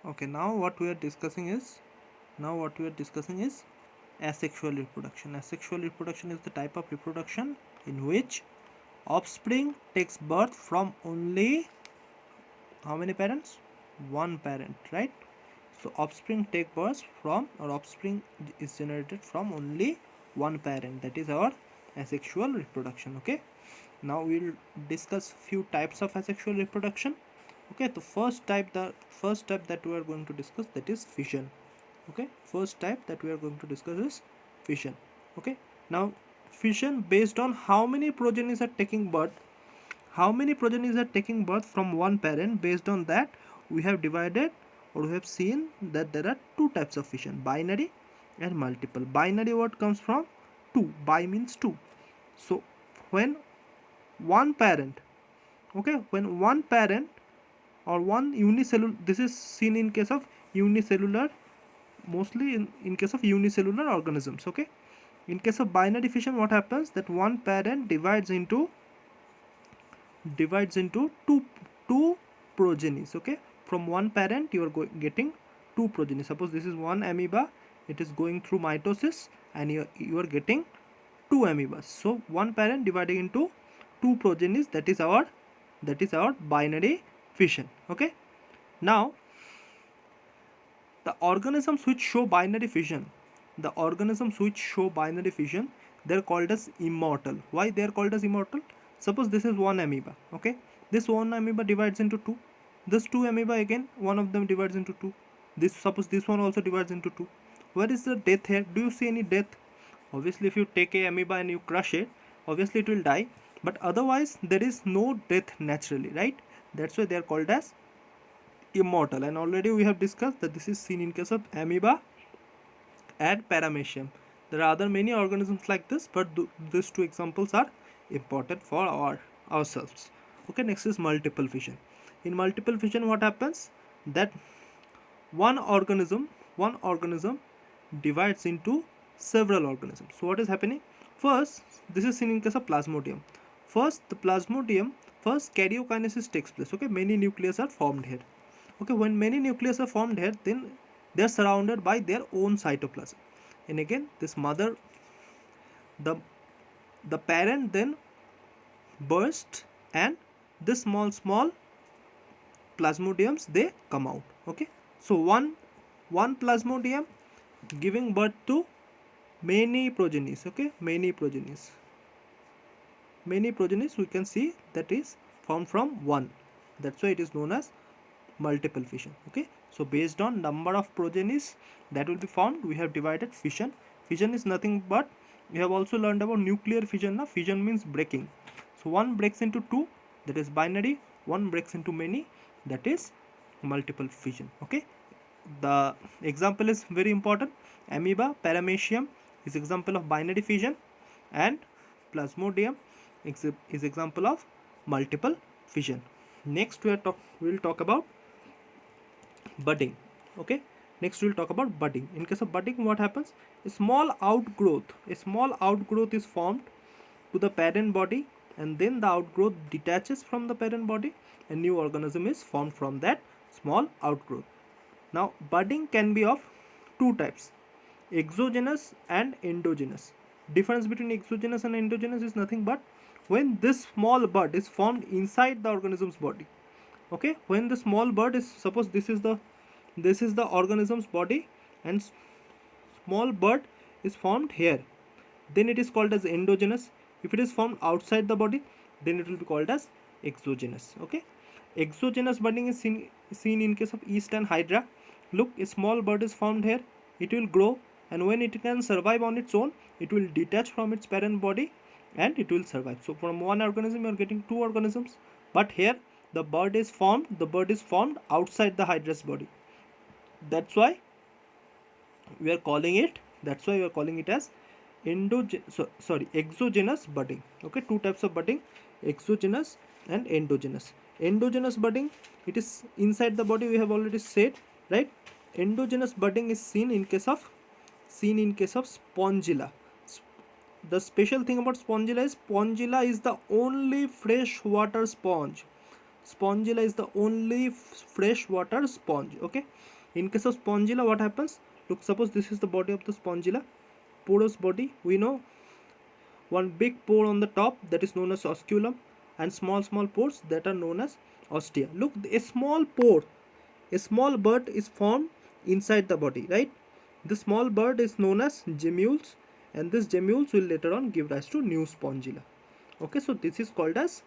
Okay, now what we are discussing is asexual reproduction. Asexual reproduction is the type of reproduction in which offspring takes birth from only how many parents? One parent, right? So offspring take birth from, or offspring is generated from only one parent. That is our asexual reproduction. Okay. Now we'll discuss few types of asexual reproduction. Okay, the first type that we are going to discuss, that is fission. Okay, first type that we are going to discuss is fission. Okay, now fission based on how many progenies are taking birth, from one parent. Based on that, we have divided, or we have seen that there are two types of fission: binary and multiple. Binary word comes from two. Bi means two. So when one parent, okay, when one parent or one unicellular, this is seen in case of unicellular, mostly in case of unicellular organisms. Okay, in case of binary fission, what happens, that one parent divides into two progenies. Okay, from one parent you are getting two progenies. Suppose this is one amoeba, it is going through mitosis, and you are getting two amoebas. So one parent dividing into two progenies, that is our binary fission. Okay, now the organisms which show binary fission, they're called as immortal. Why they are called as immortal? Suppose this is one amoeba. Okay, this one amoeba divides into two. This two amoeba, again one of them divides into two. Suppose this one also divides into two. Where is the death here? Do you see any death? Obviously, if you take a amoeba and you crush it, obviously it will die, but otherwise there is no death naturally, right? That's why they are called as immortal. And already we have discussed that this is seen in case of amoeba and paramecium. There are other many organisms like this, but these two examples are important for ourselves. Okay, next is multiple fission. In multiple fission, what happens, that one organism divides into several organisms. So what is happening? First, this is seen in case of plasmodium. First karyokinesis takes place. Okay, many nucleus are formed here. Okay, when many nucleus are formed here, then they are surrounded by their own cytoplasm. And again, this mother, the the parent then bursts, and the small plasmodiums, they come out. Okay, so one plasmodium giving birth to many progenies. Okay, many progenies we can see that is formed from one. That's why it is known as multiple fission. Okay, so based on number of progenies that will be formed, we have divided fission. Fission is nothing but, we have also learned about nuclear fission. Now fission means breaking. So one breaks into two, that is binary. One breaks into many, that is multiple fission. Okay, the example is very important. Amoeba, paramecium is example of binary fission, and plasmodium is example of multiple fission. Next we will talk about budding. Okay, next we'll talk about budding. In case of budding, what happens, a small outgrowth is formed to the parent body, and then the outgrowth detaches from the parent body, a new organism is formed from that small outgrowth. Now budding can be of two types: exogenous and endogenous. Difference between exogenous and endogenous is nothing but when this small bud is formed inside the organism's body. Okay, when the small bud is, suppose this is the organism's body, and small bud is formed here, then it is called as endogenous. If it is formed outside the body, then it will be called as exogenous. Okay, exogenous budding is seen in case of yeast and hydra. Look, a small bud is formed here, it will grow, and when it can survive on its own, it will detach from its parent body and it will survive. So from one organism you are getting two organisms, but here the bird is formed outside the hydra's body. That's why we are calling it as exogenous budding. Okay, two types of budding: exogenous and endogenous. Endogenous budding, it is inside the body, we have already said, right? Endogenous budding is seen in case of spongilla. The special thing about spongilla is the only freshwater sponge. Spongilla is the only freshwater sponge. Okay. In case of Spongilla, what happens? Look, suppose this is the body of the Spongilla, porous body. We know one big pore on the top, that is known as osculum, and small pores that are known as ostia. Look, a small pore, a small bud is formed inside the body, right? The small bud is known as gemmules, and this gemmules will later on give rise to new spongilla. Okay, so this is called as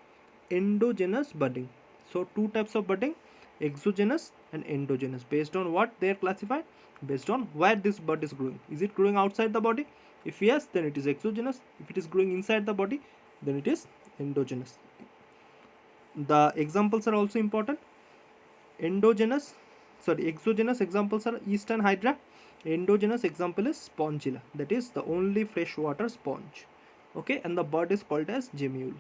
endogenous budding. So two types of budding, exogenous and endogenous. Based on what they are classified? Based on where this bud is growing. Is it growing outside the body? If yes, then it is exogenous. If it is growing inside the body, then it is endogenous. The examples are also important. Exogenous examples are yeast and hydra. Endogenous example is spongilla, that is the only freshwater sponge. Okay, and the bud is called as gemmules.